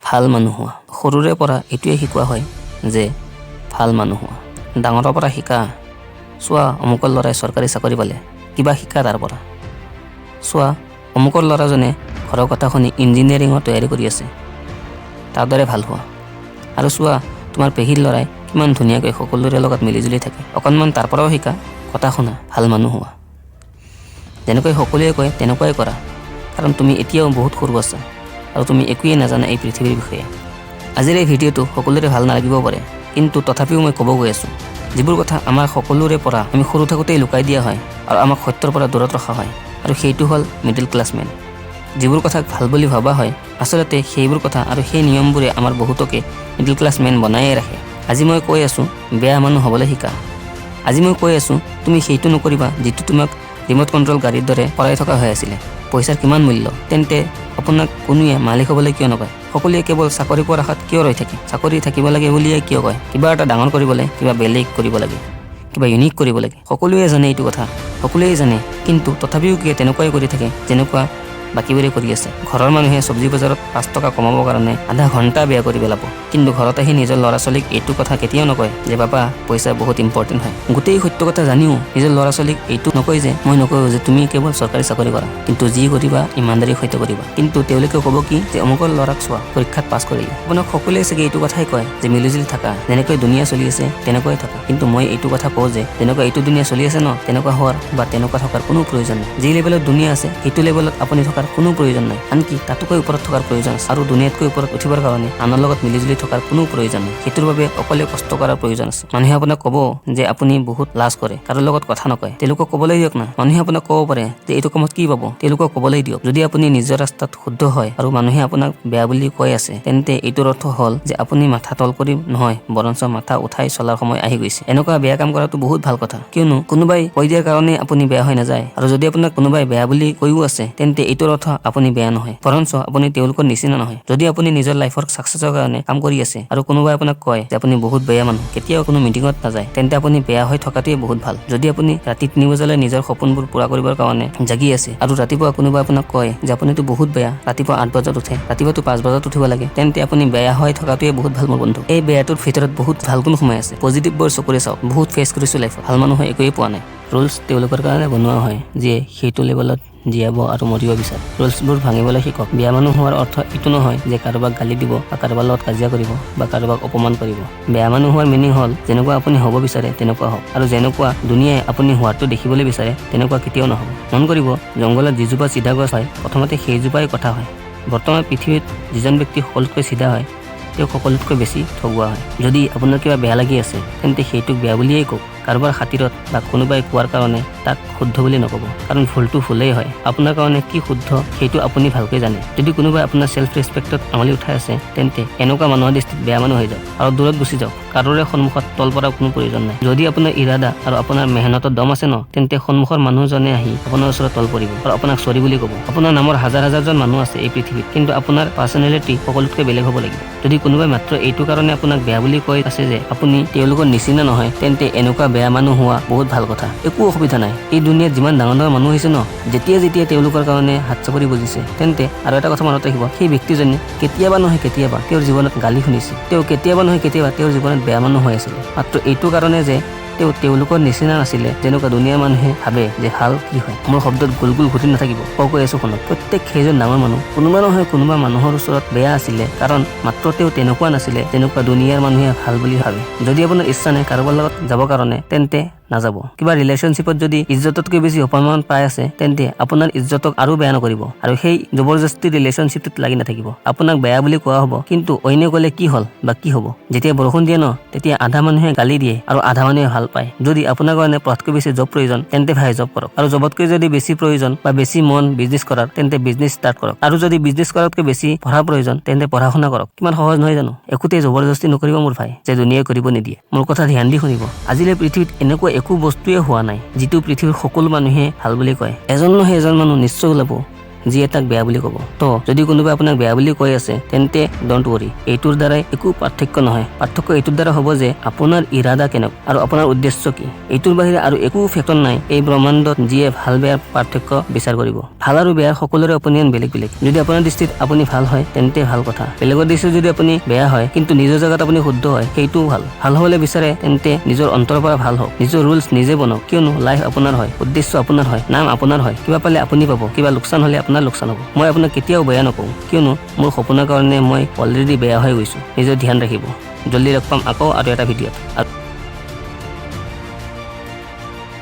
ভাল মানুহ হোৱা। সৰুৰে পৰা এইটোৱে শিকোৱা হয় যে ভাল মানুহ হোৱা। ডাঙৰৰ পৰা শিকা, চোৱা অমুকৰ ল'ৰাই চৰকাৰী চাকৰি পালে, কিবা শিকা তাৰ পৰা। চোৱা অমুকৰ ল'ৰাজনে ঘৰৰ কথা শুনি ইঞ্জিনিয়াৰিঙৰ তৈয়াৰী কৰি আছে, তাৰ দৰে ভাল হোৱা। আৰু চোৱা তোমাৰ পেহীৰ ল'ৰাই কিমান ধুনীয়াকৈ সকলোৰে লগত মিলিজুলি থাকে, অকণমান তাৰ পৰাও শিকা, কথা শুনা, ভাল মানুহ হোৱা। যেনেকৈ সকলোৱে কয় তেনেকুৱাই কৰা, কাৰণ তুমি এতিয়াও বহুত সৰু আছা আৰু তুমি একোৱেই নাজানা এই পৃথিৱীৰ বিষয়ে। আজিৰ এই ভিডিঅ'টো সকলোৰে ভাল নালাগিব পাৰে, কিন্তু তথাপিও মই ক'ব গৈ আছোঁ, যিবোৰ কথা আমাৰ সকলোৰে পৰা আমি সৰু থাকোঁতেই লুকাই দিয়া হয় আৰু আমাক সত্যৰ পৰা দূৰত ৰখা হয়, আৰু সেইটো হ'ল মিডল ক্লাছ মেন। যিবোৰ কথাক ভাল বুলি ভবা হয়, আচলতে সেইবোৰ কথা আৰু সেই নিয়মবোৰে আমাৰ বহুতকে মিডল ক্লাছ মেন বনায়ে ৰাখে। আজি মই কৈ আছোঁ বেয়া মানুহ হ'বলৈ শিকা। আজি মই কৈ আছোঁ তুমি সেইটো নকৰিবা যিটো তোমাক ৰিম'ট কণ্ট্ৰল গাড়ীৰ দৰে কৰাই থকা হৈ আছিলে। পইচাৰ কিমান মূল্য, তেন্তে আপোনাক কোনোৱে মালিক হ'বলৈ কিয় নকয়? সকলোৱে কেৱল চাকৰি পোৱাৰ আশাত কিয় ৰৈ থাকে? চাকৰি থাকিব লাগে বুলিয়ে কিয় কয়? কিবা এটা ডাঙৰ কৰিবলৈ, কিবা বেলেগ কৰিব লাগে, কিবা ইউনিক কৰিব লাগে। সকলোৱে জানে এইটো কথা, সকলোৱে জানে, কিন্তু তথাপিও কিয় তেনেকুৱাই কৰি থাকে যেনেকুৱা বাকীবোৰে কৰি আছে। ঘৰৰ মানুহে চব্জি বজাৰত 5 টকা কমাবৰ কাৰণে আধা ঘণ্টা বেয়া কৰি পেলাব, কিন্তু ঘৰত আহি নিজৰ ল'ৰা ছোৱালীক এইটো কথা কেতিয়াও নকয় যে বাবা পইচা বহুত ইম্পৰ্টেণ্ট হয়। গোটেই সত্য কথা জানিও নিজৰ ল'ৰা ছোৱালীক এইটো নকয় যে মই নকওঁ যে তুমি কেৱল চৰকাৰী চাকৰি কৰা, কিন্তু যি কৰিবা ইমানদাৰীৰ সৈতে কৰিবা। কিন্তু তেওঁলোকে ক'ব কি যে অমুকৰ ল'ৰাক চোৱা পৰীক্ষাত পাছ কৰিলে। আপোনাক সকলোৱে চাগে এইটো কথাই কয় যে মিলিজুলি থাকা, যেনেকৈ দুনিয়া চলি আছে তেনেকুৱাই থাকা। কিন্তু মই এইটো কথা কওঁ যে যেনেকুৱা এইটো দুনিয়া চলি আছে ন, তেনেকুৱা হোৱাৰ বা তেনেকুৱা থকাৰ কোনো প্ৰয়োজন নাই। যি লেভেলত দুনিয়া আছে সেইটো লেভেলত আপুনি থকাৰ কোনো প্ৰয়োজন নাই, আনকি তাতকৈ ওপৰত থকাৰ প্ৰয়োজন আছে। আৰু দুনিয়াতকৈ ওপৰত উঠিবৰ কাৰণে আনৰ লগত মিলিজুলি থকাৰ কোনো প্ৰয়োজন নাই, সেইটোৰ বাবে অকলে কষ্ট কৰাৰ প্ৰয়োজন আছে। মানুহে আপোনাক ক'ব যে আপুনি বহুত লাজ কৰে, কাৰো লগত কথা নকয়, তেওঁলোকক ক'বলৈ দিয়ক না। মানুহে আপোনাক ক'ব পাৰে যে এইটো কামত কি পাব, তেওঁলোকক ক'বলৈ দিয়ক। যদি আপুনি নিজৰ ৰাস্তাত শুদ্ধ হয় আৰু মানুহে আপোনাক বেয়া বুলি কৈ আছে, তেন্তে এইটোৰ অৰ্থ হ'ল যে আপুনি মাথা তল কৰি নহয়, বৰঞ্চ মাথা উঠাই চলাৰ সময় আহি গৈছে। এনেকুৱা বেয়া কাম কৰাটো বহুত ভাল কথা, কিয়নো কোনোবাই কৈ দিয়াৰ কাৰণে আপুনি বেয়া হৈ নাযায়। আৰু যদি আপোনাক কোনোবাই বেয়া বুলি কৈও আছে, তেন্তে এইটোৰ অৰ্থ আপুনি বেয়া নহয়, বৰঞ্চ আপুনি তেওঁলোকৰ নিচিনা নহয়। যদি আপুনি নিজৰ লাইফৰ ছাকচেছৰ কাৰণে কাম কৰি আছে আৰু কোনোবাই আপোনাক কয় যে আপুনি বহুত বেয়া মানুহ, কেতিয়াও কোনো মিটিঙত নাযায়, তেন্তে আপুনি বেয়া হৈ থকাটোৱে বহুত ভাল। যদি আপুনি ৰাতি 3 বজালৈ নিজৰ সপোনবোৰ পূৰা কৰিবৰ কাৰণে জাগি আছে আৰু ৰাতিপুৱা কোনোবাই আপোনাক কয় যে আপুনিতো বহুত বেয়া, ৰাতিপুৱা 8 বজাত উঠে, ৰাতিপুৱাতো 5 বজাত উঠিব লাগে, তেন্তে আপুনি বেয়া হৈ থকাটোৱে বহুত ভাল মোৰ বন্ধু। এই বেয়াটোৰ ভিতৰত বহুত ভাল গুণ সোমাই আছে। পজিটিভবোৰ চকুৰে চাওক, বহুত ফেচ কৰিছোঁ লাইফত, ভাল মানুহে একোৱেই পোৱা নাই। ৰুলছ তেওঁলোকৰ কাৰণে বনোৱা হয় যিয়ে সেইটো লেভেলত জীয়াব আৰু মৰিব বিচাৰে। ৰুলছবোৰ ভাঙিবলৈ শিকক। বেয়া মানুহ হোৱাৰ অৰ্থ এইটো নহয় যে কাৰোবাক গালি দিব বা কাৰোবাৰ লগত কাজিয়া কৰিব বা কাৰোবাক অপমান কৰিব। বেয়া মানুহ হোৱাৰ মিনিং হ'ল যেনেকুৱা আপুনি হ'ব বিচাৰে তেনেকুৱা হওক, আৰু যেনেকুৱা দুনিয়াই আপুনি হোৱাটো দেখিবলৈ বিচাৰে তেনেকুৱা কেতিয়াও নহ'ব। মন কৰিব, জংঘলত যিজোপা চিধা গছ হয় প্ৰথমতে সেইজোপাই কথা হয়। বৰ্তমান পৃথিৱীত যিজন ব্যক্তি সকলোতকৈ চিধা হয় তেওঁ সকলোতকৈ বেছি ঠগুৱা হয়। যদি আপোনাৰ কিবা বেয়া লাগি আছে তেন্তে সেইটোক বেয়া বুলিয়েই কওক। কাৰোবাৰ খাতিৰত বা কোনোবাই কোৱাৰ কাৰণে তাক শুদ্ধ বুলি নক'ব, কাৰণ ভুলটো ভুলেই হয়। আপোনাৰ কাৰণে কি শুদ্ধ সেইটো আপুনি ভালকৈ জানে। যদি কোনোবাই আপোনাৰ চেল্ফ ৰেচপেক্টত আঙুলি উঠাই আছে, তেন্তে এনেকুৱা মানুহৰ দৃষ্টিত বেয়া মানুহ হৈ যাওক আৰু দূৰত গুচি যাওক। কাৰোৰে সন্মুখত তল পৰাৰ কোনো প্ৰয়োজন নাই। যদি আপোনাৰ ইৰাদা আৰু আপোনাৰ মেহনতৰ দম আছে ন, তেন্তে সন্মুখৰ মানুহজনে আহি আপোনাৰ ওচৰত তল পৰিব আৰু আপোনাক চৰি বুলি ক'ব। আপোনাৰ নামৰ হাজাৰ হাজাৰজন মানুহ আছে এই পৃথিৱীত, কিন্তু আপোনাৰ পাৰ্চনেলিটি সকলোতকৈ বেলেগ হ'ব লাগিব। যদি কোনোবাই মাত্ৰ এইটো কাৰণে আপোনাক বেয়া বুলি কৈ আছে যে আপুনি তেওঁলোকৰ নিচিনা নহয়, তেন্তে এনেকুৱা বেয়া মানুহ হোৱা বহুত ভাল কথা, একো অসুবিধা নাই। এই দুনিয়াত যিমান ডাঙৰ ডাঙৰ মানুহ হৈছে ন, যেতিয়া তেওঁলোকৰ কাৰণে হাত চাপৰি বুজিছে, তেন্তে আৰু এটা কথা মনত ৰাখিব, সেই ব্যক্তিজনে কেতিয়াবা নহয় কেতিয়াবা তেওঁৰ জীৱনত গালি শুনিছে, তেওঁ কেতিয়াবা নহয় কেতিয়াবা তেওঁৰ জীৱনত বেয়া মানুহ হৈ আছিলে, মাত্ৰ এইটো কাৰণে যে তেওঁলোকৰ নিচিনা নাছিলে যেনেকুৱা দুনিয়াৰ মানুহে ভাবে যে ভাল কি হয়। মোৰ শব্দত গোল গোল ঘূৰি নাথাকিব, কৈ আছো শুনক। প্ৰত্যেক সেইজন ডাঙৰ মানুহ কোনোবা নহয় কোনোবা মানুহৰ ওচৰত বেয়া আছিলে, কাৰণ মাত্ৰ তেওঁ তেনেকুৱা নাছিলে যেনেকুৱা দুনিয়াৰ মানুহে ভাল বুলি ভাবে। যদি আপোনাৰ ইচ্ছা নাই কাৰোবাৰ লগত যাবৰ কাৰণে, তেন্তে নাযাব। কিবা ৰিলেশ্যনশ্বিপত যদি ইজ্জততকৈ বেছি অপমান পাই আছে, তেন্তে আপোনাৰ ইজ্জতক আৰু বেয়া নকৰিব আৰু সেই জবৰদস্তি ৰিলেশ্যনশ্বিপটোত লাগি নাথাকিব। আপোনাক বেয়া বুলি কোৱা হ'ব, কিন্তু অন্য ক'লে কি হ'ল বা কি হ'ব? যেতিয়া বৰষুণ দিয়ে ন, তেতিয়া আধা মানুহে গালি দিয়ে আৰু আধা মানুহে ভাল পায়। যদি আপোনাৰ কাৰণে পঢ়াতকৈ বেছি জব প্ৰয়োজন, তেন্তে ভাই জব কৰক, আৰু জবতকৈ যদি বেছি প্ৰয়োজন বা বেছি মন বিজনেছ কৰাৰ, তেন্তে বিজনেছ ষ্টাৰ্ট কৰক, আৰু যদি বিজনেছ কৰাতকৈ বেছি পঢ়াৰ প্ৰয়োজন, তেন্তে পঢ়া শুনা কৰক। কিমান সহজ নহয় জানো? একোতে জবৰদস্তি নকৰিব মোৰ ভাই, যে দুনিয়াই কৰিব নিদিয়ে। মোৰ কথা ধ্যান দি শুনিব। আজিলৈ পৃথিৱীত এনেকুৱা একো বস্তুৱে হোৱা নাই যিটো পৃথিৱীৰ সকলো মানুহে ভাল বুলি কয়। এজন নহয় এজন মানুহ নিশ্চয় ওলাব যিয়ে তাক বেয়া বুলি ক'ব। তো যদি কোনোবাই আপোনাক বেয়া বুলি কৈ আছে তেন্তে ডোন্ট ৱৰি, এইটোৰ দ্বাৰাই একো পাৰ্থক্য নহয়। পাৰ্থক্য এইটোৰ দ্বাৰা হ'ব যে আপোনাৰ ইৰাদা কেনেকুৱা আৰু আপোনাৰ উদ্দেশ্য কি। এইটোৰ বাহিৰে আৰু একো ফেক্টৰ নাই এই ব্ৰহ্মাণ্ডত যিয়ে ভাল বেয়াৰ পাৰ্থক্য বিচাৰ কৰিব। ভাল আৰু বেয়াৰ সকলোৰে অপিনিয়ন বেলেগ বেলেগ। যদি আপোনাৰ দৃষ্টিত আপুনি ভাল হয় তেন্তে ভাল কথা, বেলেগৰ দৃষ্টিত যদি আপুনি বেয়া হয় কিন্তু নিজৰ জেগাত আপুনি শুদ্ধ হয় সেইটোও ভাল। ভাল হ'বলৈ বিচাৰে তেন্তে নিজৰ অন্তৰৰ পৰা ভাল হওক, নিজৰ ৰুলছ নিজে বনাওক, কিয়নো লাইফ আপোনাৰ হয়, উদ্দেশ্য আপোনাৰ হয়, নাম আপোনাৰ হয়। কিবা পালে আপুনি পাব, কিবা লোকচান হ'লে আপোনাৰ লোকচান হ'ব। মই আপোনাক কেতিয়াও বেয়া নকওঁ, কিয়নো মোৰ সপোনৰ কাৰণে মই অলৰেডি বেয়া হৈ গৈছোঁ। নিজৰ ধ্যান ৰাখিব। জল্দি লগ পাম আকৌ আৰু এটা ভিডিঅ'ত।